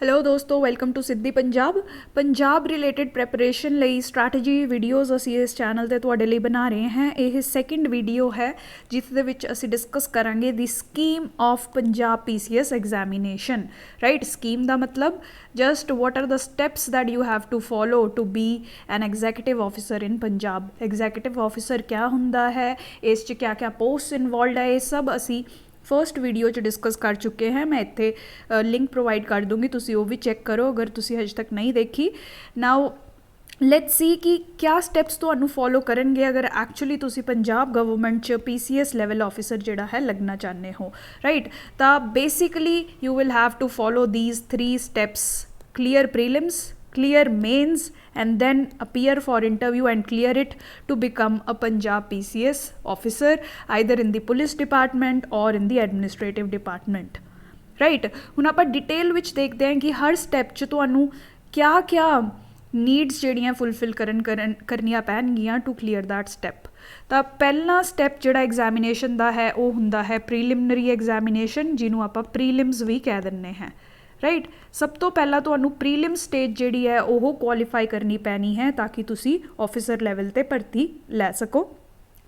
Hello दोस्तों, welcome to Siddhi Punjab related preparation ਲਈ strategy videos ਅਸੀਂ ਇਸ ਚੈਨਲ ਤੇ ਤੁਹਾਡੇ ਲਈ ਬਣਾ ਰਹੇ ਹਾਂ। ਇਹ ਸੈਕਿੰਡ ਵੀਡੀਓ ਹੈ ਜਿਸ ਦੇ ਵਿੱਚ ਅਸੀਂ ਡਿਸਕਸ ਕਰਾਂਗੇ the scheme of Punjab PCS examination. Right, scheme ਦਾ ਮਤਲਬ just what are the steps that you have to follow to be an executive officer in Punjab. Executive officer क्या हुंदा है, इस च क्या क्या पोस्ट इन्वॉल्वड है, ये सब असी फर्स्ट वीडियो च डिस्कस कर चुके हैं। मैं इत्थे लिंक प्रोवाइड कर दूँगी, तुसी वो भी चेक करो अगर तुसी हजे तक नहीं देखी। नाउ लेट्स सी कि क्या स्टैप्स तुहानू फॉलो करनगे अगर एक्चुअली तुसी पंजाब गवर्नमेंट च पीसीएस लैवल ऑफिसर जिहड़ा है लगना चाहते हो। राइट, तो basically you will have to follow these 3 steps: clear prelims, clear mains, and then appear for interview and clear it to become a Punjab PCS officer either in the police department or in the administrative department। right, ਹੁਣ ਆਪਾਂ detail ਵਿੱਚ देखते हैं कि हर step 'ਚ ਤੁਹਾਨੂੰ क्या क्या ਨੀਡਸ ਜਿਹੜੀਆਂ ਫੁੱਲਫਿਲ ਕਰਨੀਆਂ ਪੈਣਗੀਆਂ ਟੂ ਕਲੀਅਰ ਦੈਟ ਸਟੈਪ। ਤਾਂ ਪਹਿਲਾ ਸਟੈਪ ਜਿਹੜਾ ਐਗਜ਼ਾਮੀਨੇਸ਼ਨ ਦਾ ਹੈ ਉਹ ਹੁੰਦਾ ਹੈ ਪ੍ਰੀਲਿਮਿਨਰੀ ਐਗਜ਼ਾਮੀਨੇਸ਼ਨ, ਜਿਹਨੂੰ ਆਪਾਂ ਪ੍ਰੀਲਿਮਸ ਵੀ ਕਹਿ ਦਿੰਦੇ ਹਾਂ। ਰਾਈਟ, ਸਭ ਤੋਂ ਪਹਿਲਾਂ ਤੁਹਾਨੂੰ ਪ੍ਰੀਲਿਮ ਸਟੇਜ ਜਿਹੜੀ ਹੈ ਉਹ ਕੁਆਲੀਫਾਈ ਕਰਨੀ ਪੈਣੀ ਹੈ ਤਾਂ ਕਿ ਤੁਸੀਂ ਆਫਿਸਰ ਲੈਵਲ 'ਤੇ ਭਰਤੀ ਲੈ ਸਕੋ।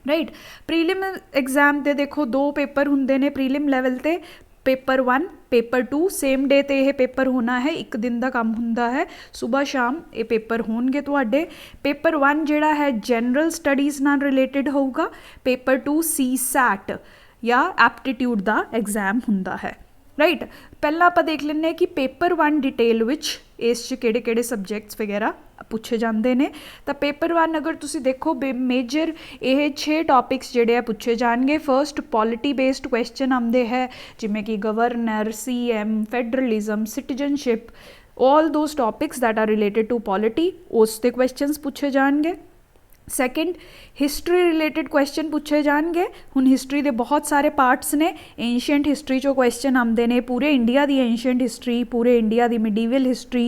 ਰਾਈਟ, ਪ੍ਰੀਲਿਮ ਐਗਜ਼ਾਮ ਦੇ ਦੇਖੋ 2 ਪੇਪਰ ਹੁੰਦੇ ਨੇ ਪ੍ਰੀਲਿਮ ਲੈਵਲ 'ਤੇ, पेपर 1 पेपर 2 सेम डे ते यह पेपर होना है, एक दिन का काम हुंदा है, सुबह शाम ये पेपर होणगे तुहाडे। पेपर 1 जिहड़ा है जनरल स्टडीज़ नाल रिलेटेड होऊगा, पेपर 2 CSAT या एप्टीट्यूड का एग्जाम हुंदा है। राइट, पहला आप देख लें कि पेपर 1 डिटेल विच इस किहड़े सबजैक्ट्स वगैरह पूछे जाते हैं। तो पेपर 1 अगर तुसी देखो मेजर ये 6 टॉपिक्स जिहड़े पूछे जाएंगे। फर्स्ट पॉलिटी बेस्ड क्वेश्चन आते हैं जिमें कि governor, CM, federalism, citizenship, all those topics that are related to polity, उसते क्वेश्चंस पूछे जाएंगे। सैकेंड हिस्टरी रिलेटेड क्वेश्चन पूछे जाएंगे। हुण हिस्टरी के बहुत सारे पार्ट्स ने, एंशियंट हिस्टरी चो क्वेश्चन आते हैं, पूरे इंडिया की एंशियंट हिस्टरी, पूरे इंडिया की मिडीवल हिस्टरी,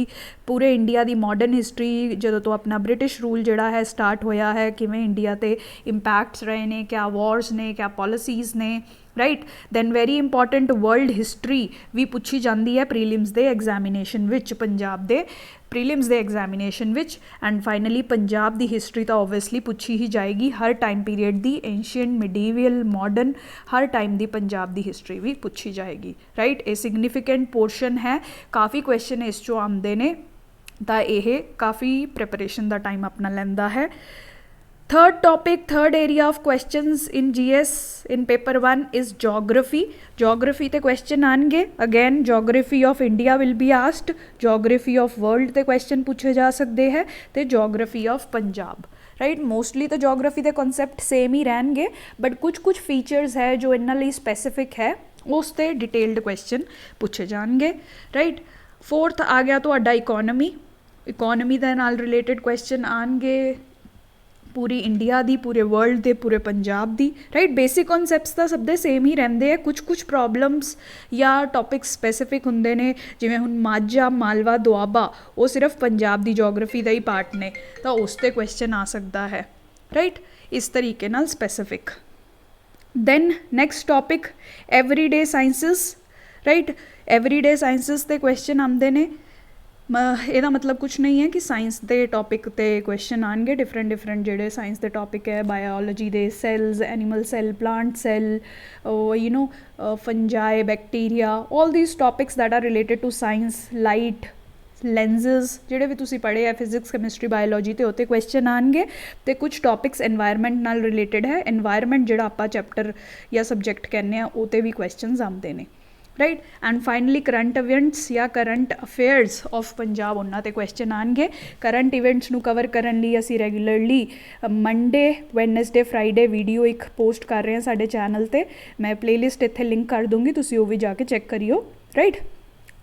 पूरे इंडिया की मॉडर्न हिस्टरी जो तो अपना ब्रिटिश रूल जिहड़ा है स्टार्ट होया है, किवें इंडिया ते इंपैक्ट्स रहे ने, क्या वॉर्स ने, क्या पॉलिसीज़ ने। Right, then very important world history भी पूछी जाती है प्रीलिम्स के एग्जामिनेशन विच, पंजाब के प्रीलिम्स के examination which. And finally Punjab की हिस्टरी तो ओबवियसली पूछी ही जाएगी, हर टाइम पीरियड की, एंशियंट, मिडीवल, मॉडर्न, हर टाइम की पंजाब की हिस्टरी भी पूछी जाएगी। राइट, ये सिग्निफिकेंट पोर्शन है, काफ़ी क्वेश्चन इस चो आते हैं, तो यह काफ़ी प्रिपरेशन का टाइम अपना लैंदा है। Third topic, third area of questions in GS in paper 1 is geography. Geography ते क्वेश्चन आएंगे, again geography of India will be asked, geography of world ते क्वेश्चन पूछे जा सकते हैं, तो geography of Punjab. Right, mostly तो जोग्राफी के कॉन्सैप्ट सेम ही रहेंगे, बट कुछ फीचर्स है जो इन्हां लई स्पैसीफिक है, उस ते डिटेल्ड क्वेश्चन पूछे जाएंगे। राइट, फोर्थ आ गया तुहाडा इकोनॉमी। इकोनॉमी दे नाल रिलेटेड क्वेश्चन आएंगे पूरी इंडिया दी, पूरे वर्ल्ड दे, पूरे पंजाब दी। राइट, बेसिक कॉन्सैप्ट्स तो सब दे सेम ही रहंदे हैं, कुछ प्रॉब्लम्स या टॉपिक्स स्पैसीफिक हुंदे ने, जिवें हुण माझा, मालवा, दुआबा, वो सिर्फ पंजाब दी जोग्राफी का ही पार्ट ने, तो उस ते क्वेश्चन आ सकता है। राइट, इस तरीके नाल specific. Then next topic everyday sciences. Right, everyday sciences ते क्वेश्चन आते हैं। ਇਹਦਾ मतलब कुछ नहीं है कि साइंस के टॉपिक ते क्वेश्चन आएंगे, डिफरेंट जिहड़े साइंस के टॉपिक है, बायोलॉजी दे cells, animal cell, plant cell, you know fungi, bacteria, all these topics that are related to science, light, lenses ਜਿਹੜੇ ਵੀ ਤੁਸੀਂ ਪੜ੍ਹੇ ਹੈ, ਫਿਜ਼ਿक्स, ਕੈਮਿਸਟਰੀ, ਬਾਇਓਲੋਜੀ ਤੇ ਉੱਤੇ ਕੁਐਸਚਨ ਆਣਗੇ। ਤੇ ਕੁਝ ਟੌਪਿਕਸ এনवायरमेंट ਨਾਲ ਰਿਲੇਟਡ ਹੈ, এনवायरमेंट ਜਿਹੜਾ ਆਪਾਂ ਚੈਪਟਰ ਜਾਂ ਸਬਜੈਕਟ ਕਹਿੰਦੇ ਆ ਉਹ ਤੇ ਵੀ ਕੁਐਸਚਨਸ ਆਉਂਦੇ ਨੇ। Right, and finally current events या करंट अफेयर्स ऑफ पंजाब, उन्होंने क्वेश्चन आएंगे। करंट इवेंट्स नू कवर करने लिए असी regularly Monday, Wednesday, Friday video एक पोस्ट कर रहे हैं साडे चैनल ते, मैं प्लेलिस्ट इत्थे लिंक कर दूँगी, तुसी वो भी जाके चेक करियो। राइट,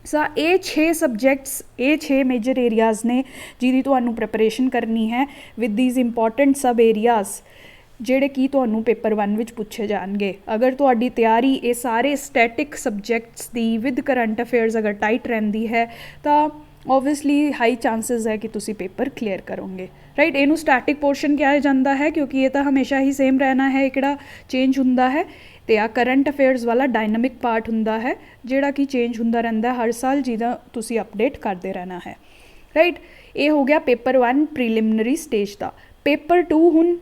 सो ये 6 सबजैक्ट्स, ये 6 मेजर एरियाज़ ने जिहदी तुहानू प्रैपरेशन करनी है विद दीज इंपॉर्टेंट सब एरियाज़ ਜਿਹੜੇ कि ਤੁਹਾਨੂੰ पेपर 1 ਵਿੱਚ पूछे जाएंगे। अगर ਤੁਹਾਡੀ ਤਿਆਰੀ ये सारे स्टैटिक सबजैक्ट्स की विद करंट अफेयर्स अगर टाइट रहती है तो ओबवियसली हाई चांसिस है कि तुसी पेपर क्लीयर करोगे। राइट, इनू स्टैटिक पोर्शन कहा जाता है क्योंकि ये तो हमेशा ही सेम रहना है, एकड़ा चेंज हुंदा है। ਤੇ ਆ ਕਰੰਟ ਅਫੇਅਰਸ ਵਾਲਾ ਡਾਇਨਾਮਿਕ ਪਾਰਟ ਹੁੰਦਾ ਹੈ ਜਿਹੜਾ ਕਿ ਚੇਂਜ ਹੁੰਦਾ ਰਹਿੰਦਾ ਹਰ ਸਾਲ, ਜਿਹਦਾ ਤੁਸੀਂ ਅਪਡੇਟ ਕਰਦੇ ਰਹਿਣਾ ਹੈ, ਰਾਈਟ। ਇਹ ਹੋ ਗਿਆ ਪੇਪਰ 1 ਪ੍ਰੀਲਿਮਿਨਰੀ ਸਟੇਜ ਦਾ। ਪੇਪਰ 2 ਹੁਣ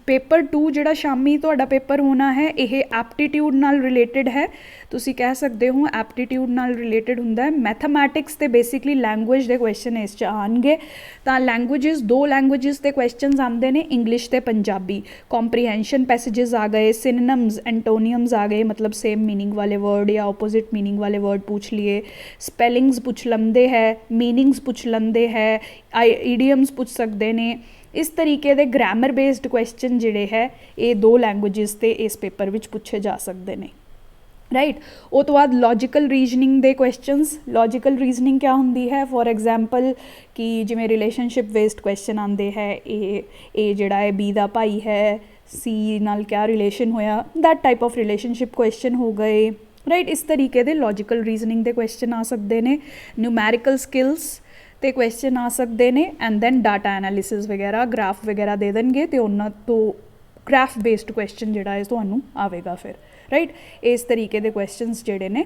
ਪੇਪਰ 2 ਜਿਹੜਾ ਸ਼ਾਮੀ ਤੁਹਾਡਾ ਪੇਪਰ ਹੋਣਾ ਹੈ, ਇਹ ਐਪਟੀਟਿਊਡ ਨਾਲ ਰਿਲੇਟਡ ਹੈ। ਤੁਸੀਂ ਕਹਿ ਸਕਦੇ ਹੋ ਐਪਟੀਟਿਊਡ ਨਾਲ ਰਿਲੇਟਡ ਹੁੰਦਾ ਹੈ। ਮੈਥਮੈਟਿਕਸ ਤੇ ਬੇਸਿਕਲੀ ਲੈਂਗੁਏਜ ਦੇ ਕੁਐਸਚਨ ਇਸ 'ਚ ਆਉਣਗੇ। ਤਾਂ ਲੈਂਗੁਏਜਿਸ, 2 ਲੈਂਗੁਏਜਿਸ ਦੇ ਕੁਐਸਚਨਸ ਆਉਂਦੇ ਨੇ, ਇੰਗਲਿਸ਼ ਤੇ ਪੰਜਾਬੀ। ਕੰਪਰੀਹੈਂਸ਼ਨ ਪੈਸੇजेस ਆ ਗਏ, ਸਿਨੋਨਿਮਸ, ਐਂਟੋਨੀਅਮਸ ਆ ਗਏ, ਮਤਲਬ ਸੇਮ मीनिंग वाले वर्ड या ऑपोजिट मीनिंग वाले वर्ड पूछ लिए। स्पैलिंग्स पूछ लंदे है, मीनिंग्स पूछ लंदे है, ईडियम्स पूछ सकते हैं। इस तरीके के ग्रामर बेस्ड क्वेश्चन जिहड़े है ये 2 लैंग्वेजेस ते इस पेपर विच पूछे जा सकते हैं, राइट। वो तो बाद लॉजिकल रीजनिंग दे क्वेश्चनस। लॉजिकल रीजनिंग क्या होंदी है, फॉर एग्जाम्पल कि जिवें रिलेशनशिप बेस्ड क्वेश्चन आते हैं, ए जिहड़ा है बी दा भाई है, सी नाल क्या रिलेशन होया, that type of relationship question हो गए, राइट। इस तरीके के लॉजिकल रीजनिंग के क्वेश्चन आ सकते हैं। न्यूमैरिकल स्किल्स ते क्वेश्चन आ सकते हैं। एंड दैन डाटा एनालिसिस वगैरह, ग्राफ वगैरह दे देंगे तो उन्होंने तो ग्राफ बेस्ड क्वेश्चन जिहड़ा है तुहानूं आवेगा फिर, राइट। इस तरीके के क्वेश्चनस जिहड़े ने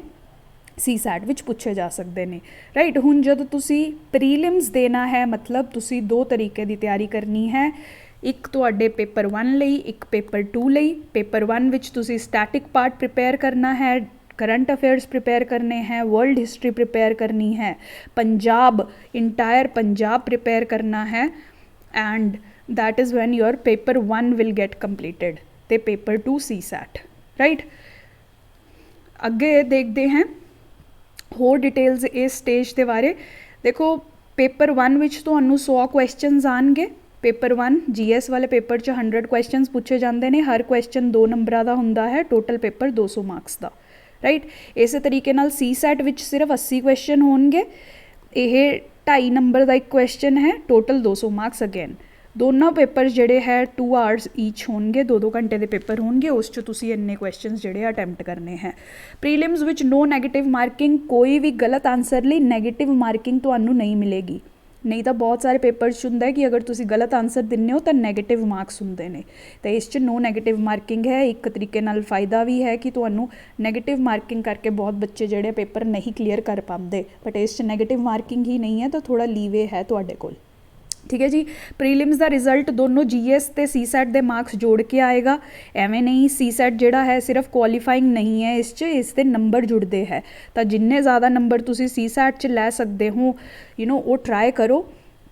CSAT विच पूछे जा सकते हैं, राइट। हुण जदों तुसीं प्रीलिम्स देना है, मतलब तुसीं 2 तरीके की तैयारी करनी है, एक तुहाडे पेपर 1 लई, एक पेपर 2 लई। पेपर 1 विच तुसीं स्टैटिक पार्ट प्रिपेयर करना है, करंट अफेयर्स प्रिपेयर करने हैं, वर्ल्ड हिस्ट्री प्रिपेयर करनी है, पंजाब, इंटायर पंजाब प्रिपेयर करना है। And that is when your paper 1 will get completed ते पेपर 2 CSAT, राइट। अगे देखते हैं होर डिटेल्स इस स्टेज के बारे। देखो पेपर 1 विच तुहानूं 100 क्वेश्चनस आएंगे। पेपर 1 GS वाले पेपर च 100 क्वेश्चनस पूछे जाते हैं। हर क्वेश्चन 2 नंबरां दा हुंदा है, टोटल पेपर 200 मार्क्स का, राइट। इस तरीके नाल CSAT विच सिर्फ 80 क्वेश्चन होंगे। यह 2.5 नंबर का एक क्वेश्चन है, टोटल 200 मार्क्स अगेन। दोनों पेपर जिहड़े है 2 आवर्स ईच होंगे, 2-2 घंटे के पेपर होंगे। उस च तुसीं इन्ने क्वेश्चन जिहड़े अटैम्प्ट करने हैं। प्रीलिम्स विच नो नैगेटिव मार्किंग, कोई भी गलत आंसर लई नैगेटिव मार्किंग तुहानूं नहीं मिलेगी। नहीं तो बहुत सारे पेपर्स होंदा है कि अगर तुसी गलत आंसर दिन्ने हो तो नैगेटिव मार्क्स होंदे ने, तो इस नो नैगेटिव मार्किंग है। एक तरीके नाल फ़ायदा भी है कि तुहानूं नैगेटिव मार्किंग करके बहुत बच्चे जिहड़े पेपर नहीं क्लीयर कर पाते, बट इस नैगेटिव मार्किंग ही नहीं है तो थोड़ा लीवे है तुहाडे कोल, ठीक है जी। प्रीलिम्स का रिजल्ट दोनों GS ते CSAT के मार्क्स जोड़ के आएगा। एवें नहीं, CSAT जिहड़ा है सिर्फ क्वालीफाइंग नहीं है, इससे नंबर जुड़ते हैं। तो जिन्ने ज़्यादा नंबर तुसी CSAT च लै सकते हो, वो ट्राई करो,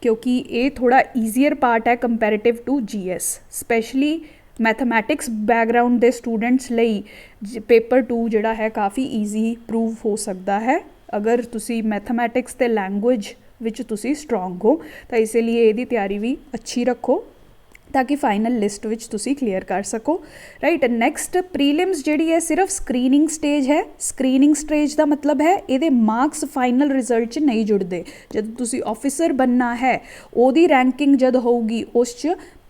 क्योंकि ये थोड़ा ईजीयर पार्ट है comparative to GS। Specially mathematics background के स्टूडेंट्स लई पेपर 2 जिहड़ा है काफ़ी ईजी प्रूव हो सकता है, अगर तुसी मैथमैटिक्स ते लैंगुएज विच तुसी स्ट्रोंग हो। तो इसलिए यदी तैयारी भी अच्छी रखो ताकि फाइनल लिस्ट विच तुसी क्लीयर कर सको, राइट। नैक्सट प्रीलिम्स जिहड़ी है सिर्फ स्क्रीनिंग स्टेज है। स्क्रीनिंग स्टेज का मतलब है ये मार्क्स फाइनल रिजल्ट च नहीं जुड़ते। जब तुसी ऑफिसर बनना है, ओदी रैंकिंग जद होगी उस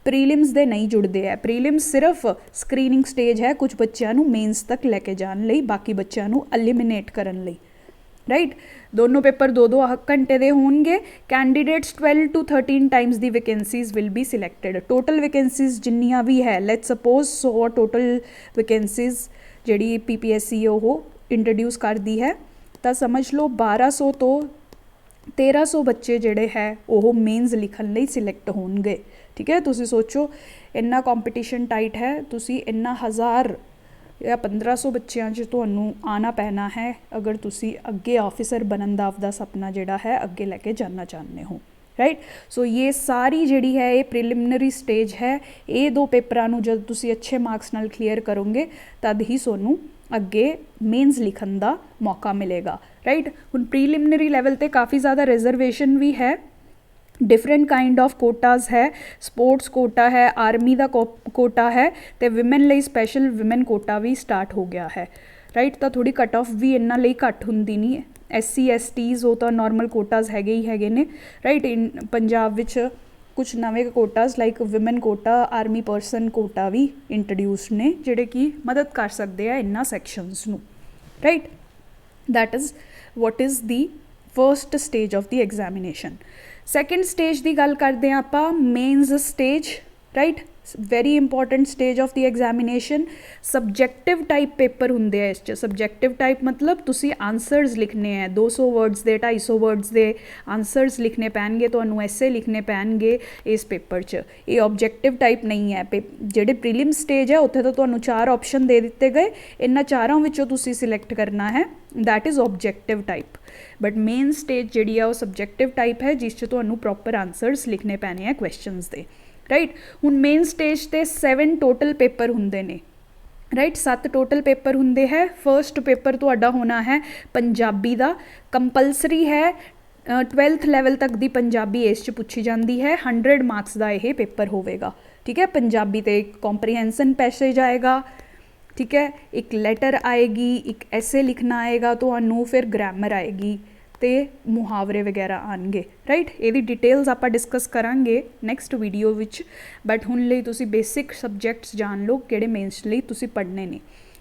प्रीलिम्स दे नहीं जुड़ते हैं। प्रीलिम्स सिर्फ स्क्रीनिंग स्टेज है, कुछ बच्चों नूं मेन्स तक लैके जाण लई, बाकी बच्चों नूं एलिमिनेट करन लई, राइट। दोनों पेपर 2-2 घंटे के होंगे। Candidates 12 to 13 times the vacancies will be selected. Total vacancies जिन्नियां भी है, लेट्स सपोज 100 टोटल वैकेंसीज जिहड़ी PPSC वो इंट्रोड्यूस करती है, तो समझ लो 1200 तो 1300 बच्चे जिहड़े है वो मेन्स लिखण लई सिलैक्ट होणगे, ठीक है। तुसी सोचो इन्ना कॉम्पीटिशन टाइट है, तुसी इन्ना 1000 या 1500 बच्चों च तुहानूं आना पैना है अगर तुसी अगे ऑफिसर बनन दा आपदा सपना जिहड़ा है अगे लैके जाना चाहते हो, राइट। सो ये सारी जिहड़ी है ये प्रिलिमिनरी स्टेज है। ये 2 पेपरां नूं जद तुसी अच्छे मार्क्स नाल क्लीयर करोगे तद ही सोनू अगे मेन्स लिखण दा मौका मिलेगा, राइट। हुण प्रीलिमिनरी लैवल ते काफ़ी ज़्यादा रिजर्वेशन भी है, डिफरेंट काइंड ऑफ कोटाज है। स्पोर्ट्स कोटा है, आर्मी का कोटा है, तो विमेन लई स्पैशल विमेन कोटा भी स्टार्ट हो गया है, राइट। तो थोड़ी कट ऑफ भी इन्ना लई घट हुंदी नहीं है। SC STs वो तो नॉर्मल कोटाज हैगे ही हैगे ने, राइट। इन पंजाब विच कुछ नवे quotas like women quota, army person quota भी इंट्रोड्यूस ने जिहड़े कि मदद कर सकते हैं इन्ना सैक्शनस नूं, right. That is what is the first stage of the examination. Second stage की गल करते हैं आपां mains stage, right. Very important stage of the examination. Subjective type paper ਹੁੰਦੇ ਆ ਇਸ 'ਚ। ਸਬਜੈਕਟਿਵ ਟਾਈਪ ਮਤਲਬ ਤੁਸੀਂ ਆਨਸਰਸ ਲਿਖਣੇ ਹੈ 200 ਵਰਡਸ ਦੇ 250 ਵਰਡਸ ਦੇ ਆਨਸਰਸ ਲਿਖਣੇ ਪੈਣਗੇ ਤੁਹਾਨੂੰ, ਐਸੇ ਲਿਖਣੇ ਪੈਣਗੇ ਇਸ ਪੇਪਰ 'ਚ। ਇਹ ਆਬਜੈਕਟਿਵ ਟਾਈਪ ਨਹੀਂ ਹੈ। ਜਿਹੜੇ ਪ੍ਰੀਲਿਮ ਸਟੇਜ ਹੈ ਉੱਥੇ ਤਾਂ ਤੁਹਾਨੂੰ 4 ਆਪਸ਼ਨ ਦੇ ਦਿੱਤੇ ਗਏ, ਇਹਨਾਂ 4 ਵਿੱਚੋਂ ਤੁਸੀਂ ਸਿਲੈਕਟ ਕਰਨਾ ਹੈ, that is objective type. But main stage ਜਿਹੜੀ ਆ ਉਹ ਸਬਜੈਕਟਿਵ ਟਾਈਪ ਹੈ ਜਿਸ 'ਚ ਤੁਹਾਨੂੰ ਪ੍ਰੋਪਰ ਆਨਸਰਸ ਲਿਖਣੇ ਪੈਣੇ ਆ ਕੁਐਸਚਨਸ ਦੇ, ਰਾਈਟ। ਹੁਣ ਮੇਨ ਸਟੇਜ 'ਤੇ 7 ਟੋਟਲ ਪੇਪਰ ਹੁੰਦੇ ਨੇ, ਰਾਈਟ। 7 ਟੋਟਲ ਪੇਪਰ ਹੁੰਦੇ ਹੈ। ਫਰਸਟ ਪੇਪਰ ਤੁਹਾਡਾ ਹੋਣਾ ਹੈ ਪੰਜਾਬੀ ਦਾ, ਕੰਪਲਸਰੀ ਹੈ 12th ਲੈਵਲ ਤੱਕ ਦੀ ਪੰਜਾਬੀ ਇਸ 'ਚ ਪੁੱਛੀ ਜਾਂਦੀ ਹੈ। 100 ਮਾਰਕਸ ਦਾ ਇਹ ਪੇਪਰ ਹੋਵੇਗਾ, ਠੀਕ ਹੈ। ਪੰਜਾਬੀ 'ਤੇ ਇੱਕ ਕੰਪਰੀਹੈਂਸ਼ਨ ਪੈਸੇਜ ਆਏਗਾ, ਠੀਕ ਹੈ, ਇੱਕ ਲੈਟਰ ਆਏਗੀ, ਇੱਕ ਐਸੇ ਲਿਖਣਾ ਆਏਗਾ ਤੁਹਾਨੂੰ, ਫਿਰ ਗ੍ਰਾਮਰ ਆਏਗੀ ਅਤੇ ਮੁਹਾਵਰੇ ਵਗੈਰਾ ਆਉਣਗੇ, ਰਾਈਟ। ਇਹਦੀ ਡਿਟੇਲਸ ਆਪਾਂ ਡਿਸਕਸ ਕਰਾਂਗੇ ਨੈਕਸਟ ਵੀਡੀਓ ਵਿੱਚ, ਬਟ ਹੁਣ ਲਈ ਤੁਸੀਂ ਬੇਸਿਕ ਸਬਜੈਕਟਸ ਜਾਣ ਲਓ ਕਿਹੜੇ ਮੇਨਸ ਲਈ ਤੁਸੀਂ ਪੜ੍ਹਨੇ ਨੇ,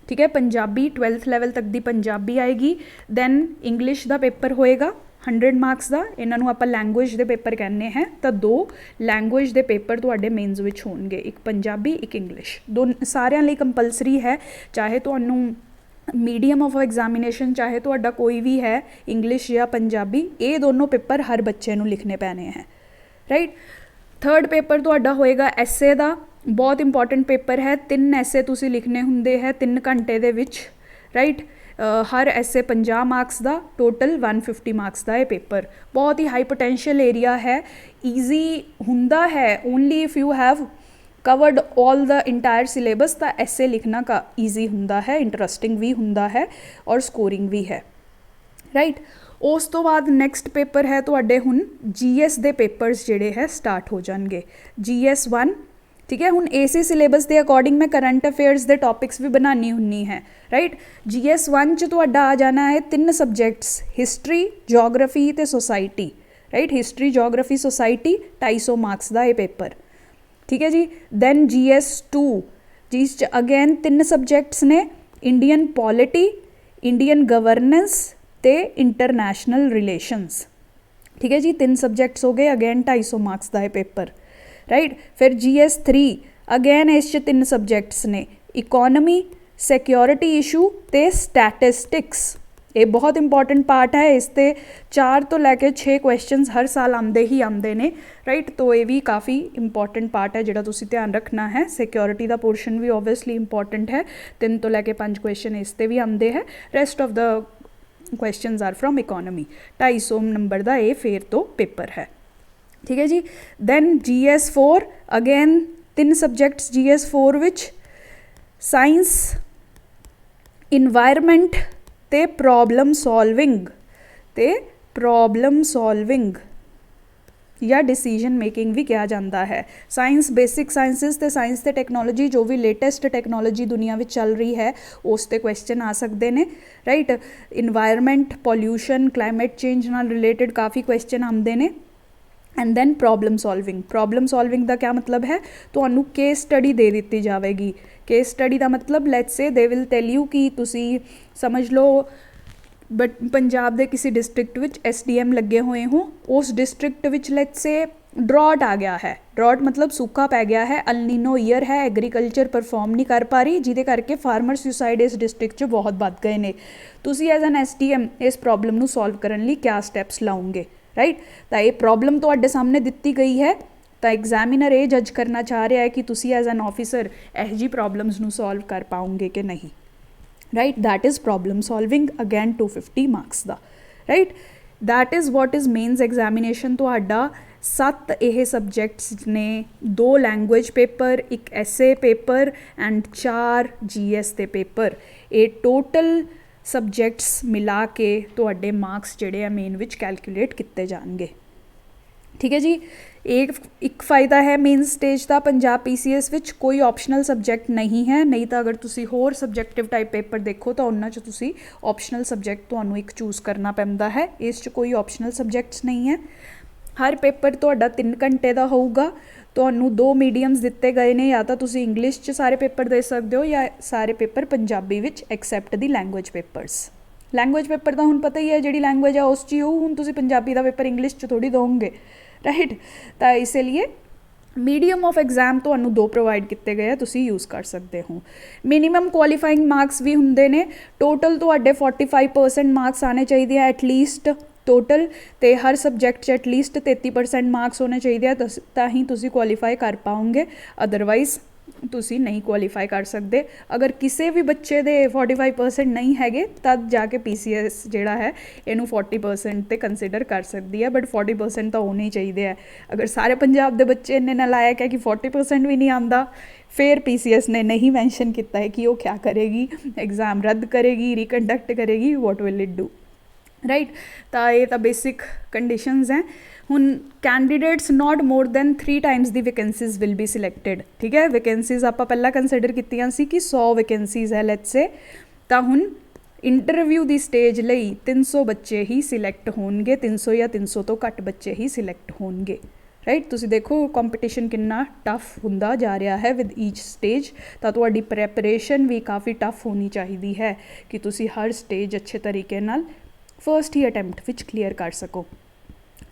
ਠੀਕ ਹੈ। ਪੰਜਾਬੀ 12th ਲੈਵਲ ਤੱਕ ਦੀ ਪੰਜਾਬੀ ਆਏਗੀ। ਦੈਨ ਇੰਗਲਿਸ਼ ਦਾ ਪੇਪਰ ਹੋਏਗਾ 100 ਮਾਰਕਸ ਦਾ, ਇਹਨਾਂ ਨੂੰ ਆਪਾਂ ਲੈਂਗੁਏਜ ਦੇ ਪੇਪਰ ਕਹਿੰਦੇ ਹੈ। ਤਾਂ 2 ਲੈਂਗੁਏਜ ਦੇ ਪੇਪਰ ਤੁਹਾਡੇ ਮੇਨਸ ਵਿੱਚ ਹੋਣਗੇ, ਇੱਕ ਪੰਜਾਬੀ ਇੱਕ ਇੰਗਲਿਸ਼। ਸਾਰਿਆਂ ਲਈ ਕੰਪਲਸਰੀ ਹੈ, ਚਾਹੇ ਤੁਹਾਨੂੰ ਮੀਡੀਅਮ ਆਫ ਐਗਜ਼ਾਮੀਨੇਸ਼ਨ ਚਾਹੇ ਤੁਹਾਡਾ ਕੋਈ ਵੀ ਹੈ, ਇੰਗਲਿਸ਼ ਜਾਂ ਪੰਜਾਬੀ, ਇਹ ਦੋਨੋਂ ਪੇਪਰ ਹਰ ਬੱਚੇ ਨੂੰ ਲਿਖਣੇ ਪੈਣੇ ਹੈ, ਰਾਈਟ। ਥਰਡ ਪੇਪਰ ਤੁਹਾਡਾ ਹੋਏਗਾ ਐਸੇ ਦਾ, ਬਹੁਤ ਇੰਪੋਰਟੈਂਟ ਪੇਪਰ ਹੈ। 3 ਐਸੇ ਤੁਸੀਂ ਲਿਖਣੇ ਹੁੰਦੇ ਹੈ 3 ਘੰਟੇ ਦੇ ਵਿੱਚ, ਰਾਈਟ। ਹਰ ਐਸੇ 50 ਮਾਰਕਸ ਦਾ, ਟੋਟਲ 150 ਮਾਰਕਸ ਦਾ ਇਹ ਪੇਪਰ। ਬਹੁਤ ਹੀ ਹਾਈ ਪੋਟੈਂਸ਼ੀਅਲ ਏਰੀਆ ਹੈ, ਈਜ਼ੀ ਹੁੰਦਾ ਹੈ only if you have covered all the entire syllabus. ਤਾਂ ਐਸੇ ਲਿਖਣਾ ਈਜ਼ੀ ਹੁੰਦਾ ਹੈ, ਇੰਟਰਸਟਿੰਗ ਵੀ ਹੁੰਦਾ ਹੈ ਔਰ ਸਕੋਰਿੰਗ ਵੀ ਹੈ, ਰਾਈਟ। ਉਸ ਤੋਂ ਬਾਅਦ ਨੈਕਸਟ ਪੇਪਰ ਹੈ ਤੁਹਾਡੇ ਹੁਣ GS ਦੇ ਪੇਪਰਸ ਜਿਹੜੇ ਹੈ ਸਟਾਰਟ ਹੋ ਜਾਣਗੇ। GS 1, ਠੀਕ ਹੈ। ਹੁਣ ਇਸੇ ਸਿਲੇਬਸ ਦੇ ਅਕੋਰਡਿੰਗ ਮੈਂ ਕਰੰਟ ਅਫੇਅਰਸ ਦੇ ਟੌਪਿਕਸ ਵੀ ਬਣਾਉਣੀ ਹੁੰਨੀ ਹੈ, ਰਾਈਟ। GS 1 'ਚ ਤੁਹਾਡਾ ਆ ਜਾਣਾ ਹੈ 3 ਸਬਜੈਕਟਸ, ਹਿਸਟਰੀ, ਜੋਗਰਾਫੀ ਅਤੇ society, right. History, geography, society 250 marks ਦਾ ਇਹ ਪੇਪਰ, ਠੀਕ ਹੈ ਜੀ। ਦੈਨ GS 2 ਜਿਸ 'ਚ ਅਗੇਨ 3 ਸਬਜੈਕਟਸ ਨੇ, ਇੰਡੀਅਨ ਪੋਲਿਟੀ, ਇੰਡੀਅਨ ਗਵਰਨੈਂਸ ਅਤੇ ਇੰਟਰਨੈਸ਼ਨਲ ਰਿਲੇਸ਼ਨਸ, ਠੀਕ ਹੈ ਜੀ। 3 ਸਬਜੈਕਟਸ ਹੋ ਗਏ, ਅਗੇਨ 250 ਮਾਰਕਸ ਦਾ ਇਹ ਪੇਪਰ, ਰਾਈਟ। ਫਿਰ GS 3 ਅਗੇਨ ਇਸ 'ਚ 3 ਸਬਜੈਕਟਸ ਨੇ, ਇਕੋਨਮੀ, ਸਿਕਿਉਰਿਟੀ ਇਸ਼ੂ ਅਤੇ ਸਟੈਟਿਸਟਿਕਸ। ਇਹ ਬਹੁਤ ਇੰਪੋਰਟੈਂਟ ਪਾਰਟ ਹੈ, ਇਸ 'ਤੇ 4 ਤੋਂ ਲੈ ਕੇ 6 ਕੁਐਸਚਨਸ ਹਰ ਸਾਲ ਆਉਂਦੇ ਹੀ ਆਉਂਦੇ ਨੇ, ਰਾਈਟ। ਤੋ ਇਹ ਵੀ ਕਾਫੀ ਇੰਪੋਰਟੈਂਟ ਪਾਰਟ ਹੈ ਜਿਹੜਾ ਤੁਸੀਂ ਧਿਆਨ ਰੱਖਣਾ ਹੈ। ਸਿਕਿਉਰਿਟੀ ਦਾ ਪੋਰਸ਼ਨ ਵੀ ਓਬਵੀਅਸਲੀ ਇੰਪੋਰਟੈਂਟ ਹੈ, 3 ਤੋਂ ਲੈ ਕੇ 5 ਕੁਐਸਚਨ ਇਸ 'ਤੇ ਵੀ ਆਉਂਦੇ ਹੈ। Rest of the questions are from economy. 250 number ਦਾ ਇਹ ਫੇਰ ਤੋਂ ਪੇਪਰ ਹੈ, ਠੀਕ ਹੈ ਜੀ। Then GS 4 again 3 subjects GS 4 ਵਿੱਚ, ਸਾਇੰਸ, ਇਨਵਾਇਰਮੈਂਟ ਅਤੇ ਪ੍ਰੋਬਲਮ ਸੋਲਵਿੰਗ ਜਾਂ ਡਿਸੀਜਨ ਮੇਕਿੰਗ ਵੀ ਕਿਹਾ ਜਾਂਦਾ ਹੈ। ਸਾਇੰਸ, ਬੇਸਿਕ ਸਾਇੰਸਿਸ ਅਤੇ ਸਾਇੰਸ ਅਤੇ ਟੈਕਨੋਲੋਜੀ, ਜੋ ਵੀ ਲੇਟੈਸਟ ਟੈਕਨੋਲੋਜੀ ਦੁਨੀਆ ਵਿੱਚ ਚੱਲ ਰਹੀ ਹੈ ਉਸ 'ਤੇ ਕੁਐਸਚਨ ਆ ਸਕਦੇ ਨੇ, right. Environment, pollution, climate change ਨਾਲ ਰਿਲੇਟਡ ਕਾਫੀ ਕੁਐਸਚਨ ਆਉਂਦੇ ਨੇ। ਐਂਡ ਦੈਨ ਪ੍ਰੋਬਲਮ ਸੋਲਵਿੰਗ ਦਾ ਕਿਆ ਮਤਲਬ ਹੈ, ਤੁਹਾਨੂੰ ਕੇਸ ਸਟੱਡੀ ਦੇ ਦਿੱਤੀ ਜਾਵੇਗੀ। ਕੇਸ ਸਟੱਡੀ ਦਾ ਮਤਲਬ let's say they will tell you ਕਿ ਤੁਸੀਂ ਸਮਝ ਲਓ ਬਟ ਪੰਜਾਬ ਦੇ ਕਿਸੇ ਡਿਸਟ੍ਰਿਕਟ ਵਿੱਚ SDM ਲੱਗੇ ਹੋਏ ਹੋ, ਉਸ ਡਿਸਟ੍ਰਿਕਟ ਵਿੱਚ ਲੈਟਸ ਸੇ ਡਰੌਟ ਆ ਗਿਆ ਹੈ, ਡਰੌਟ ਮਤਲਬ ਸੂਖਾ ਪੈ ਗਿਆ ਹੈ, ਅਲ ਨੀਨੋ ਈਅਰ ਹੈ, ਐਗਰੀਕਲਚਰ ਪਰਫੋਰਮ ਨਹੀਂ ਕਰ ਪਾ ਰਹੀ, ਜਿਹਦੇ ਕਰਕੇ ਫਾਰਮਰ ਸੁਸਾਈਡ ਇਸ ਡਿਸਟ੍ਰਿਕਟ 'ਚ ਬਹੁਤ ਵੱਧ ਗਏ ਨੇ। ਤੁਸੀਂ ਐਜ਼ ਐਨ SDM ਇਸ ਪ੍ਰੋਬਲਮ ਨੂੰ ਸੋਲਵ ਕਰਨ ਲਈ ਕਿਆ ਸਟੈਪਸ ਲਾਉਂਗੇ, ਰਾਈਟ। ਤਾਂ ਇਹ ਪ੍ਰੋਬਲਮ ਤੁਹਾਡੇ ਸਾਹਮਣੇ ਦਿੱਤੀ ਗਈ ਹੈ, ਤਾਂ ਐਗਜ਼ਾਮੀਨਰ ਇਹ ਜੱਜ ਕਰਨਾ ਚਾਹ ਰਿਹਾ ਹੈ ਕਿ ਤੁਸੀਂ ਐਜ਼ ਐਨ ਆਫਿਸਰ ਇਹੋ ਜਿਹੀ ਪ੍ਰੋਬਲਮਸ ਨੂੰ ਸੋਲਵ ਕਰ ਪਾਓਗੇ ਕਿ ਨਹੀਂ, right. That is problem solving, again 250 marks ਦਾ, right. That is what is mains examination ਤੁਹਾਡਾ। 7 ਇਹ ਸਬਜੈਕਟਸ ਨੇ, 2 ਲੈਂਗੁਏਜ ਪੇਪਰ, 1 ਐਸੇ ਪੇਪਰ ਐਂਡ 4 GS ਦੇ ਪੇਪਰ। ਇਹ ਟੋਟਲ ਸਬਜੈਕਟਸ ਮਿਲਾ ਕੇ ਤੁਹਾਡੇ ਮਾਰਕਸ ਜਿਹੜੇ ਆ ਮੇਨ ਵਿੱਚ ਕੈਲਕੂਲੇਟ ਕੀਤੇ ਜਾਣਗੇ, ਠੀਕ ਹੈ ਜੀ। ਇੱਕ ਫਾਇਦਾ ਹੈ ਮੇਨ ਸਟੇਜ ਦਾ, ਪੰਜਾਬ PCS ਵਿੱਚ ਕੋਈ ਆਪਸ਼ਨਲ ਸਬਜੈਕਟ ਨਹੀਂ ਹੈ, ਨਹੀਂ ਤਾਂ ਅਗਰ ਤੁਸੀਂ ਹੋਰ ਸਬਜੈਕਟਿਵ ਟਾਈਪ ਪੇਪਰ ਦੇਖੋ ਤਾਂ ਉਹਨਾਂ 'ਚ ਤੁਸੀਂ ਆਪਸ਼ਨਲ ਸਬਜੈਕਟ ਤੁਹਾਨੂੰ ਇੱਕ ਚੂਜ਼ ਕਰਨਾ ਪੈਂਦਾ ਹੈ। ਇਸ 'ਚ ਕੋਈ ਆਪਸ਼ਨਲ ਸਬਜੈਕਟਸ ਨਹੀਂ ਹੈ। ਹਰ ਪੇਪਰ ਤੁਹਾਡਾ 3 ਘੰਟੇ ਦਾ ਹੋਊਗਾ। ਤੁਹਾਨੂੰ 2 ਮੀਡੀਅਮਸ ਦਿੱਤੇ ਗਏ ਨੇ, ਜਾਂ ਤਾਂ ਤੁਸੀਂ ਇੰਗਲਿਸ਼ 'ਚ ਸਾਰੇ ਪੇਪਰ ਦੇ ਸਕਦੇ ਹੋ ਜਾਂ ਸਾਰੇ ਪੇਪਰ ਪੰਜਾਬੀ ਵਿੱਚ ਐਕਸੈਪਟ ਦੀ ਲੈਂਗੁਏਜ ਪੇਪਰਸ। ਲੈਂਗੁਏਜ ਪੇਪਰ ਦਾ ਹੁਣ ਪਤਾ ਹੀ ਹੈ, ਜਿਹੜੀ ਲੈਂਗੁਏਜ ਆ ਉਸ 'ਚ ਹੀ ਹੋਊ, ਹੁਣ ਤੁਸੀਂ ਪੰਜਾਬੀ ਦਾ ਪੇਪਰ ਇੰਗਲਿਸ਼ 'ਚ ਥੋੜ੍ਹੀ ਦੋਗੇ, ਰਾਈਟ। ਤਾਂ ਇਸੇ ਲਈ ਮੀਡੀਅਮ ਆਫ ਐਗਜ਼ਾਮ ਤੁਹਾਨੂੰ 2 ਪ੍ਰੋਵਾਈਡ ਕੀਤੇ ਗਏ ਆ, ਤੁਸੀਂ ਯੂਜ਼ ਕਰ ਸਕਦੇ ਹੋ। ਮਿਨੀਮਮ ਕੁਆਲੀਫਾਈਂਗ ਮਾਰਕਸ ਵੀ ਹੁੰਦੇ ਨੇ। ਟੋਟਲ ਤੁਹਾਡੇ 45% ਮਾਰਕਸ ਆਉਣੇ ਚਾਹੀਦੇ ਆ ਐਟਲੀਸਟ ਟੋਟਲ, ਅਤੇ ਹਰ ਸਬਜੈਕਟ 'ਚ ਐਟਲੀਸਟ 33% ਮਾਰਕਸ ਹੋਣੇ ਚਾਹੀਦੇ ਆ, ਤਾਂ ਹੀ ਤੁਸੀਂ ਕੁਆਲੀਫਾਈ ਕਰ ਪਾਓਗੇ, ਅਦਰਵਾਈਜ਼ ਤੁਸੀਂ ਨਹੀਂ ਕੁਆਲੀਫਾਈ ਕਰ ਸਕਦੇ। ਅਗਰ ਕਿਸੇ ਵੀ ਬੱਚੇ ਦੇ 45% ਨਹੀਂ ਹੈਗੇ ਤਦ ਜਾ ਕੇ PCS ਜਿਹੜਾ ਹੈ ਇਹਨੂੰ 40% 'ਤੇ ਕੰਸੀਡਰ ਕਰ ਸਕਦੀ ਹੈ, ਬਟ 40% ਤਾਂ ਹੋਣੇ ਹੀ ਚਾਹੀਦੇ ਹੈ। ਅਗਰ ਸਾਰੇ ਪੰਜਾਬ ਦੇ ਬੱਚੇ ਇੰਨੇ ਨਾਲਾਇਕ ਹੈ ਕਿ 40% ਵੀ ਨਹੀਂ ਆਉਂਦਾ, ਫਿਰ PCS ਨੇ ਨਹੀਂ ਮੈਂਸ਼ਨ ਕੀਤਾ ਹੈ ਕਿ ਉਹ ਕਿਆ ਕਰੇਗੀ, ਐਗਜ਼ਾਮ ਰੱਦ ਕਰੇਗੀ, ਰੀਕੰਡਕਟ ਕਰੇਗੀ, ਵਾਟ ਵਿਲ ਇਟ ਡੂ, ਰਾਈਟ। ਤਾਂ ਇਹ ਤਾਂ ਬੇਸਿਕ ਕੰਡੀਸ਼ਨਸ ਹੈ। ਹੁਣ candidates not more than 3 Times the vacancies will be selected, ਠੀਕ ਹੈ। ਵੈਕੈਂਸੀਜ਼ ਆਪਾਂ ਪਹਿਲਾਂ ਕੰਸੀਡਰ ਕੀਤੀਆਂ ਸੀ ਕਿ 100 ਵੈਕੈਂਸੀਜ਼ ਹੈ ਲੈਟਸ ਸੇ, ਤਾਂ ਹੁਣ ਇੰਟਰਵਿਊ ਦੀ ਸਟੇਜ ਲਈ 300 ਬੱਚੇ ਹੀ ਸਿਲੈਕਟ ਹੋਣਗੇ, 300 ਜਾਂ 300 ਤੋਂ ਘੱਟ ਬੱਚੇ ਹੀ ਸਿਲੈਕਟ ਹੋਣਗੇ, ਰਾਈਟ। ਤੁਸੀਂ ਦੇਖੋ ਕੰਪੀਟੀਸ਼ਨ ਕਿੰਨਾ ਟਫ ਹੁੰਦਾ ਜਾ ਰਿਹਾ ਹੈ ਵਿਦ ਈਚ ਸਟੇਜ, ਤਾਂ ਤੁਹਾਡੀ ਪ੍ਰੈਪਰੇਸ਼ਨ ਵੀ ਕਾਫੀ ਟਫ ਹੋਣੀ ਚਾਹੀਦੀ ਹੈ ਕਿ ਤੁਸੀਂ ਹਰ ਸਟੇਜ ਅੱਛੇ ਤਰੀਕੇ ਨਾਲ ਫਸਟ ਹੀ ਅਟੈਂਪਟ ਵਿੱਚ ਕਲੀਅਰ ਕਰ ਸਕੋ,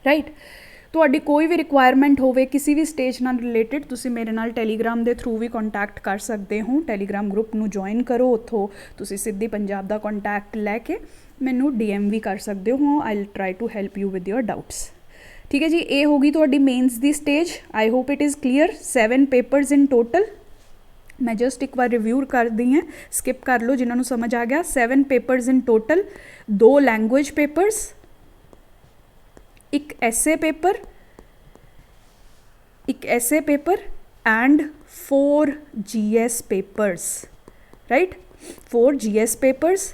ਰਾਈਟ। ਤੁਹਾਡੀ ਕੋਈ ਵੀ ਰਿਕੁਆਇਰਮੈਂਟ ਹੋਵੇ ਕਿਸੇ ਵੀ ਸਟੇਜ ਨਾਲ ਰਿਲੇਟਡ, ਤੁਸੀਂ ਮੇਰੇ ਨਾਲ ਟੈਲੀਗ੍ਰਾਮ ਦੇ ਥਰੂ ਵੀ ਕੰਟੈਕਟ ਕਰ ਸਕਦੇ ਹੋ। ਟੈਲੀਗ੍ਰਾਮ ਗਰੁੱਪ ਨੂੰ ਜੁਆਇਨ ਕਰੋ, ਉੱਥੋਂ ਤੁਸੀਂ ਸਿੱਧੀ ਪੰਜਾਬ ਦਾ ਕੰਟੈਕਟ ਲੈ ਕੇ ਮੈਨੂੰ DM ਵੀ ਕਰ ਸਕਦੇ ਹੋ। I will try to help you with your doubts, ਠੀਕ ਹੈ ਜੀ। ਇਹ ਹੋ ਗਈ ਤੁਹਾਡੀ ਮੇਨਸ ਦੀ stage. I hope it is clear. 7 papers in total. ਮੈਂ ਜਸਟ ਇੱਕ ਵਾਰ ਰਿਵਿਊ ਕਰਦੀ ਹਾਂ, ਸਕਿਪ ਕਰ ਲਓ ਜਿਨ੍ਹਾਂ ਨੂੰ ਸਮਝ ਆ ਗਿਆ। 7 papers in total, 2 language papers, ਇੱਕ essay paper and 4 GS papers, right. 4 GS papers.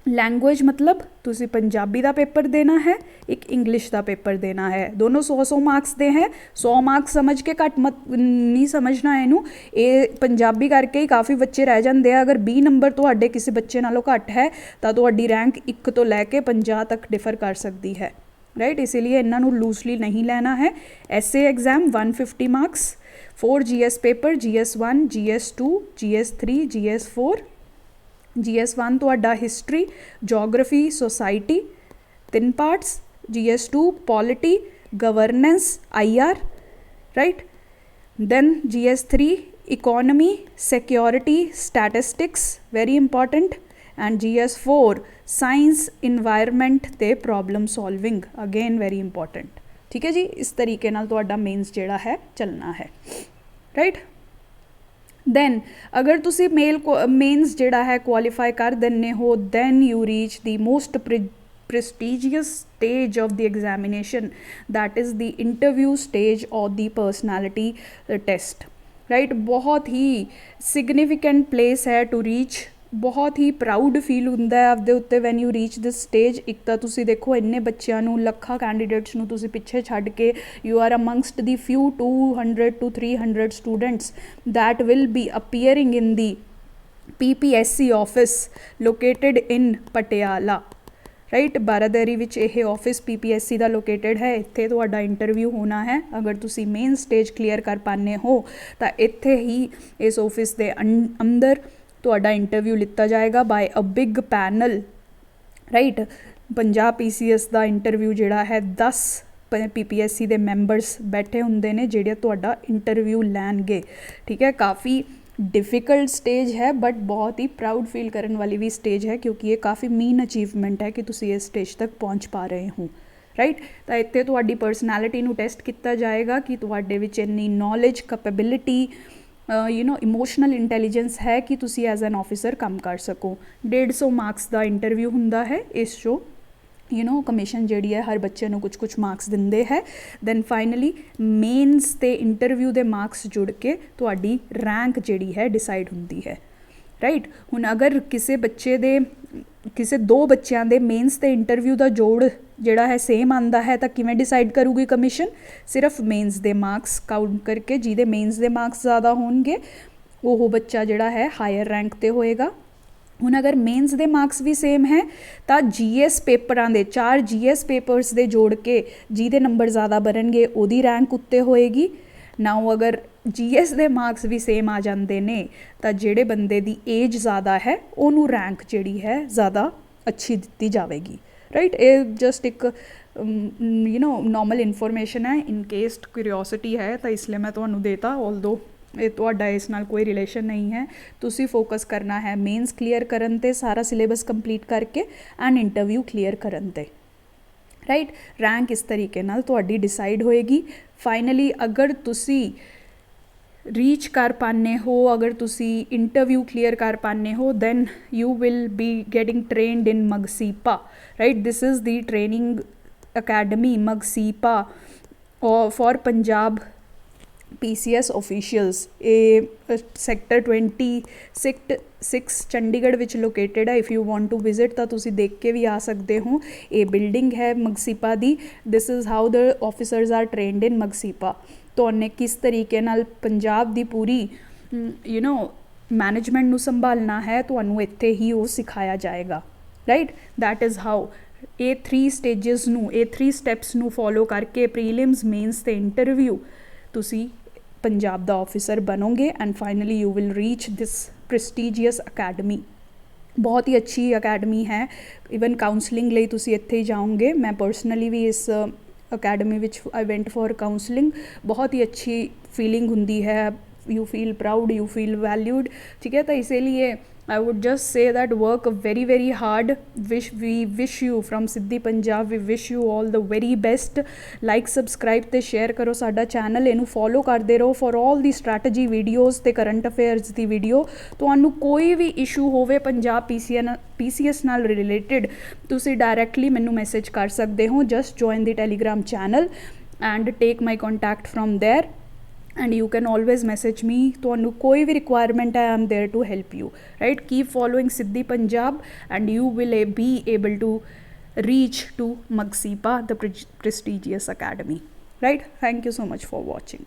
Language ਮਤਲਬ ਤੁਸੀਂ ਪੰਜਾਬੀ ਦਾ ਪੇਪਰ ਦੇਣਾ ਹੈ, ਇੱਕ ਇੰਗਲਿਸ਼ ਦਾ ਪੇਪਰ ਦੇਣਾ ਹੈ। ਦੋਨੋਂ 100-100 ਮਾਰਕਸ ਦੇ ਹੈ। 100 ਮਾਰਕਸ ਸਮਝ ਕੇ ਘੱਟ ਨਹੀਂ ਸਮਝਣਾ ਇਹਨੂੰ। ਇਹ ਪੰਜਾਬੀ ਕਰਕੇ ਹੀ ਕਾਫੀ ਬੱਚੇ ਰਹਿ ਜਾਂਦੇ ਆ। ਅਗਰ 20 ਨੰਬਰ ਤੁਹਾਡੇ ਕਿਸੇ ਬੱਚੇ ਨਾਲੋਂ ਘੱਟ ਹੈ ਤਾਂ ਤੁਹਾਡੀ ਰੈਂਕ 1 ਤੋਂ ਲੈ ਕੇ 50 ਤੱਕ ਡਿਫਰ ਕਰ ਸਕਦੀ ਹੈ, ਰਾਈਟ। ਇਸ ਲਈ ਇਹਨਾਂ ਨੂੰ ਲੂਜ਼ਲੀ ਨਹੀਂ ਲੈਣਾ ਹੈ। ਐਸੇ exam 150 marks, 4 GS paper, GS1, GS2, GS3, GS4। GS1 ਤੁਹਾਡਾ history, geography, society, 3 parts. GS2 polity, governance, IR, right. Then GS3 economy, security, statistics, very important. And GS4 science, environment ਅਤੇ problem solving, again very important, ਠੀਕ ਹੈ ਜੀ। ਇਸ ਤਰੀਕੇ ਨਾਲ ਤੁਹਾਡਾ mains ਜਿਹੜਾ ਹੈ ਚੱਲਣਾ ਹੈ, ਰਾਈਟ। ਦੈਨ ਅਗਰ ਤੁਸੀਂ ਮੇਨਸ ਜਿਹੜਾ ਹੈ ਕੁਆਲੀਫਾਈ ਕਰ ਦਿੰਦੇ ਹੋ, then you reach the most prestigious stage of the examination, that is the interview stage or the personality test, right। बहुत ही significant place है to reach, ਬਹੁਤ ਹੀ ਪ੍ਰਾਊਡ ਫੀਲ ਹੁੰਦਾ ਹੈ ਆਪਦੇ ਉੱਤੇ when you reach this stage. ਇੱਕ ਤਾਂ ਤੁਸੀਂ ਦੇਖੋ ਇੰਨੇ ਬੱਚਿਆਂ ਨੂੰ, ਲੱਖਾਂ ਕੈਂਡੀਡੇਟਸ ਨੂੰ ਤੁਸੀਂ ਪਿੱਛੇ ਛੱਡ ਕੇ you are amongst the few 200 to 300 students that will be appearing in the PPSC office located in Patiala, right. Baradari ਵਿੱਚ ਇਹ ਆਫਿਸ PPSC ਦਾ ਲੋਕੇਟਡ ਹੈ। ਇੱਥੇ ਤੁਹਾਡਾ ਇੰਟਰਵਿਊ ਹੋਣਾ ਹੈ। ਅਗਰ ਤੁਸੀਂ ਮੇਨ ਸਟੇਜ ਕਲੀਅਰ ਕਰ ਪਾਉਂਦੇ ਹੋ ਤਾਂ ਇੱਥੇ ਹੀ ਇਸ ਆਫਿਸ ਦੇ ਅੰਦਰ ਤੁਹਾਡਾ ਇੰਟਰਵਿਊ ਲਿੱਤਾ ਜਾਏਗਾ by a big panel, right. Punjab PCS ਦਾ ਇੰਟਰਵਿਊ ਜਿਹੜਾ ਹੈ 10 PPSC ਦੇ ਮੈਂਬਰਸ ਬੈਠੇ ਹੁੰਦੇ ਨੇ ਜਿਹੜੇ ਤੁਹਾਡਾ ਇੰਟਰਵਿਊ ਲੈਣਗੇ, ਠੀਕ ਹੈ। ਕਾਫੀ ਡਿਫਿਕਲਟ ਸਟੇਜ ਹੈ ਬਟ ਬਹੁਤ ਹੀ ਪ੍ਰਾਊਡ ਫੀਲ ਕਰਨ ਵਾਲੀ ਵੀ ਸਟੇਜ ਹੈ, ਕਿਉਂਕਿ ਇਹ ਕਾਫੀ ਮੇਨ ਅਚੀਵਮੈਂਟ ਹੈ ਕਿ ਤੁਸੀਂ ਇਸ ਸਟੇਜ ਤੱਕ ਪਹੁੰਚ ਪਾ ਰਹੇ ਹੋ, ਰਾਈਟ। ਤਾਂ ਇੱਥੇ ਤੁਹਾਡੀ ਪਰਸਨੈਲਿਟੀ ਨੂੰ ਟੈਸਟ ਕੀਤਾ ਜਾਏਗਾ ਕਿ ਤੁਹਾਡੇ ਵਿੱਚ ਇੰਨੀ ਨੌਲੇਜ, ਕੈਪੇਬਿਲਿਟੀ, ਇਮੋਸ਼ਨਲ ਇੰਟੈਲੀਜੈਂਸ ਹੈ ਕਿ ਤੁਸੀਂ ਐਜ਼ ਐਨ ਆਫਿਸਰ ਕੰਮ ਕਰ ਸਕੋ। 150 ਮਾਰਕਸ ਦਾ ਇੰਟਰਵਿਊ ਹੁੰਦਾ ਹੈ। ਇਸ 'ਚੋਂ ਕਮਿਸ਼ਨ ਜਿਹੜੀ ਹੈ ਹਰ ਬੱਚੇ ਨੂੰ ਕੁਛ ਮਾਰਕਸ ਦਿੰਦੇ ਹੈ। ਦੈਨ ਫਾਈਨਲੀ ਮੇਨਸ ਅਤੇ ਇੰਟਰਵਿਊ ਦੇ ਮਾਰਕਸ ਜੁੜ ਕੇ ਤੁਹਾਡੀ ਰੈਂਕ ਜਿਹੜੀ ਹੈ ਡਿਸਾਈਡ ਹੁੰਦੀ ਹੈ, ਰਾਈਟ। ਹੁਣ ਅਗਰ ਕਿਸੇ 2 ਬੱਚਿਆਂ ਦੇ ਮੇਨਸ ਅਤੇ ਇੰਟਰਵਿਊ ਦਾ ਜੋੜ ਜਿਹੜਾ ਹੈ ਸੇਮ ਆਉਂਦਾ ਹੈ ਤਾਂ ਕਿਵੇਂ ਡਿਸਾਈਡ ਕਰੂਗੀ ਕਮਿਸ਼ਨ? ਸਿਰਫ ਮੇਨਸ ਦੇ ਮਾਰਕਸ ਕਾਊਂਟ ਕਰਕੇ, ਜਿਹਦੇ ਮੇਨਸ ਦੇ ਮਾਰਕਸ ਜ਼ਿਆਦਾ ਹੋਣਗੇ ਉਹ ਬੱਚਾ ਜਿਹੜਾ ਹੈ ਹਾਇਰ ਰੈਂਕ 'ਤੇ ਹੋਏਗਾ। ਹੁਣ ਅਗਰ ਮੇਨਸ ਦੇ ਮਾਰਕਸ ਵੀ ਸੇਮ ਹੈ ਤਾਂ GS ਪੇਪਰਾਂ ਦੇ 4 GS ਪੇਪਰਸ ਦੇ ਜੋੜ ਕੇ ਜਿਹਦੇ ਨੰਬਰ ਜ਼ਿਆਦਾ ਬਣਨਗੇ ਉਹਦੀ ਰੈਂਕ ਉੱਤੇ ਹੋਏਗੀ। ਨਾਓ ਅਗਰ GS ਦੇ ਮਾਰਕਸ ਵੀ ਸੇਮ ਆ ਜਾਂਦੇ ਨੇ ਤਾਂ ਜਿਹੜੇ ਬੰਦੇ ਦੀ ਏਜ ਜ਼ਿਆਦਾ ਹੈ ਉਹਨੂੰ ਰੈਂਕ ਜਿਹੜੀ ਹੈ ਜ਼ਿਆਦਾ ਅੱਛੀ ਦਿੱਤੀ ਜਾਵੇਗੀ, ਰਾਈਟ। ਇਹ ਜਸਟ ਇੱਕ ਨੋਰਮਲ ਇਨਫੋਰਮੇਸ਼ਨ ਹੈ, ਇਨ ਕੇਸ ਕਿਊਰੀਓਸਿਟੀ ਹੈ ਤਾਂ ਇਸ ਲਈ ਮੈਂ ਤੁਹਾਨੂੰ ਦੇਤਾ। ਆਲਦੋ ਇਹ ਤੁਹਾਡਾ ਇਸ ਨਾਲ ਕੋਈ ਰਿਲੇਸ਼ਨ ਨਹੀਂ ਹੈ। ਤੁਸੀਂ ਫੋਕਸ ਕਰਨਾ ਹੈ ਮੇਨਸ ਕਲੀਅਰ ਕਰਨ 'ਤੇ, ਸਾਰਾ ਸਿਲੇਬਸ ਕੰਪਲੀਟ ਕਰਕੇ ਐਂਡ ਇੰਟਰਵਿਊ ਕਲੀਅਰ ਕਰਨ 'ਤੇ, ਰਾਈਟ। ਰੈਂਕ ਇਸ ਤਰੀਕੇ ਨਾਲ ਤੁਹਾਡੀ ਡਿਸਾਈਡ ਹੋਏਗੀ। ਫਾਈਨਲੀ ਅਗਰ ਤੁਸੀਂ ਰੀਚ ਕਰ ਪਾਉਂਦੇ ਹੋ, ਅਗਰ ਤੁਸੀਂ ਇੰਟਰਵਿਊ ਕਲੀਅਰ ਕਰ ਪਾਉਂਦੇ ਹੋ, then you will be getting trained in MGSIPA, right. This is the training academy MGSIPA for Punjab PCS officials. ਇਹ ਸੈਕਟਰ 26 ਚੰਡੀਗੜ੍ਹ ਵਿੱਚ ਲੋਕੇਟਡ ਹੈ। If you want to visit ਤਾਂ ਤੁਸੀਂ ਦੇਖ ਕੇ ਵੀ ਆ ਸਕਦੇ ਹੋ। ਇਹ ਬਿਲਡਿੰਗ ਹੈ ਮਗਸੀਪਾ ਦੀ। This is how the officers are trained in MGSIPA. ਤੁਹਾਨੂੰ ਕਿਸ ਤਰੀਕੇ ਨਾਲ ਪੰਜਾਬ ਦੀ ਪੂਰੀ ਮੈਨੇਜਮੈਂਟ ਨੂੰ ਸੰਭਾਲਣਾ ਹੈ, ਤੁਹਾਨੂੰ ਇੱਥੇ ਹੀ ਉਹ ਸਿਖਾਇਆ ਜਾਏਗਾ, ਰਾਈਟ। ਦੈਟ ਇਜ਼ ਹਾਊ ਇਹ 3 ਸਟੇਜਸ ਨੂੰ, ਇਹ 3 ਸਟੈਪਸ ਨੂੰ ਫੋਲੋ ਕਰਕੇ ਪ੍ਰੀਲਿਮਸ, ਮੇਨਸ ਅਤੇ ਇੰਟਰਵਿਊ ਤੁਸੀਂ ਪੰਜਾਬ ਦਾ ਆਫਿਸਰ ਬਣੋਗੇ and finally you will reach this prestigious academy. ਬਹੁਤ ਹੀ ਅੱਛੀ ਅਕੈਡਮੀ ਹੈ। ਈਵਨ ਕਾਉਂਸਲਿੰਗ ਲਈ ਤੁਸੀਂ ਇੱਥੇ ਹੀ ਜਾਓਗੇ। ਮੈਂ ਪਰਸਨਲੀ ਵੀ ਇਸ ਅਕੈਡਮੀ ਵਿੱਚ ਆਈ ਵੈਂਟ ਫॉर ਕਾਉਂਸਲਿੰਗ। ਬਹੁਤ ਹੀ ਅੱਛੀ ਫੀਲਿੰਗ ਹੁੰਦੀ ਹੈ। You feel proud, you feel valued, ਠੀਕ ਹੈ। ਤਾਂ ਇਸੇ ਲਈ I would just say that work very very hard. We wish you from Siddhi Punjab, we wish you all the very best. Like, subscribe ਤੇ share ਕਰੋ ਸਾਡਾ channel, ਇਹਨੂੰ follow ਕਰਦੇ ਰਹੋ for all the strategy videos ਤੇ current affairs ਦੀ video. ਤੁਹਾਨੂੰ ਕੋਈ ਵੀ ਇਸ਼ੂ ਹੋਵੇ ਪੰਜਾਬ PCS ਨਾਲ ਰਿਲੇਟਡ, ਤੁਸੀਂ ਡਾਇਰੈਕਟਲੀ ਮੈਨੂੰ ਮੈਸੇਜ ਕਰ ਸਕਦੇ ਹੋ। Just join the Telegram channel and take my contact from there and you can always message me। ਤੁਹਾਨੂੰ ਕੋਈ ਵੀ requirement ਹੈ, I am there to help you, right। keep following Siddhi Punjab and you will be able to reach to Magsipa, the prestigious academy, right। thank you so much for watching।